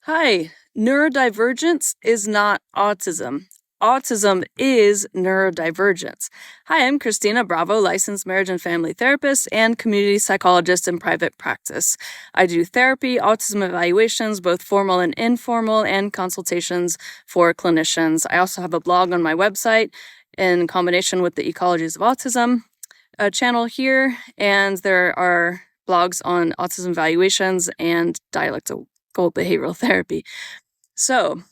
Hi, neurodivergence is not autism. Autism is neurodivergence. Hi, I'm Kristina-bravo, licensed marriage and family therapist and community psychologist in private practice. I do therapy, autism evaluations, both formal and informal, and consultations for clinicians. I also have a blog on my website in combination with the Ecologies of Autism channel here, and there are blogs on autism evaluations and dialectical behavioral therapy. So,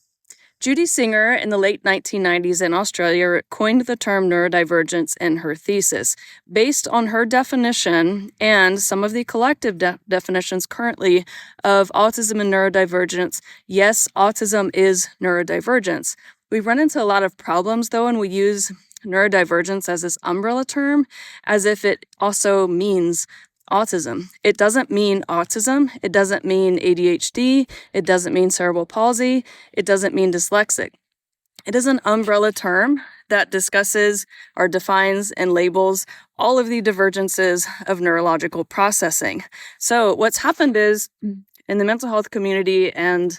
Judy Singer in the late 1990s in Australia coined the term neurodivergence in her thesis. Based on her definition and some of the collective definitions currently of autism and neurodivergence, yes, autism is neurodivergence. We run into a lot of problems, though, and we use neurodivergence as this umbrella term as if it also means autism. It doesn't mean autism. It doesn't mean ADHD. It doesn't mean cerebral palsy. It doesn't mean dyslexic. It is an umbrella term that discusses or defines and labels all of the divergences of neurological processing. So what's happened is in the mental health community and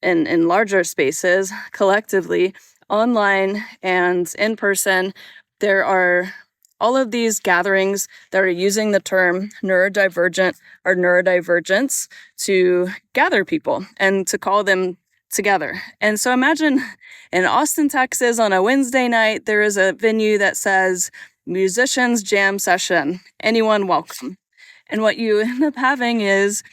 in larger spaces, collectively, online and in person, there are all of these gatherings that are using the term neurodivergent or neurodivergence to gather people and to call them together. And so imagine in Austin, Texas, on a Wednesday night, there is a venue that says musicians jam session, anyone welcome. And what you end up having is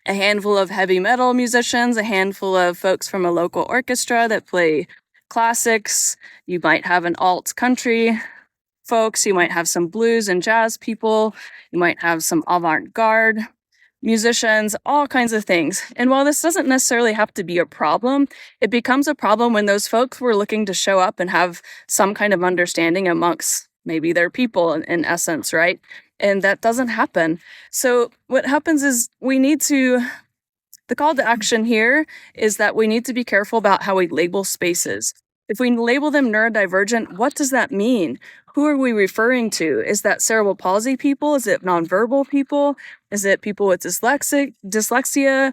a handful of heavy metal musicians, a handful of folks from a local orchestra that play classics. You might have an alt country folks, you might have some blues and jazz people, you might have some avant-garde musicians, all kinds of things. And while this doesn't necessarily have to be a problem, it becomes a problem when those folks were looking to show up and have some kind of understanding amongst maybe their people in essence, right? And that doesn't happen. So what happens is the call to action here is that we need to be careful about how we label spaces. If we label them neurodivergent, what does that mean? Who are we referring to? Is that cerebral palsy people? Is it nonverbal people? Is it people with dyslexia?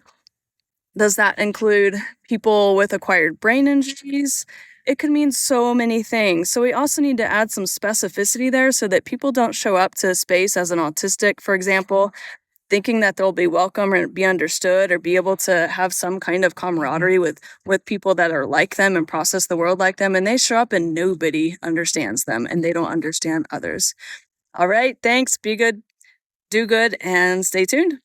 Does that include people with acquired brain injuries? It could mean so many things. So we also need to add some specificity there so that people don't show up to a space as an autistic, for example, thinking that they'll be welcome or be understood or be able to have some kind of camaraderie with people that are like them and process the world like them. And they show up and nobody understands them and they don't understand others. All right, thanks. Be good, do good, and stay tuned.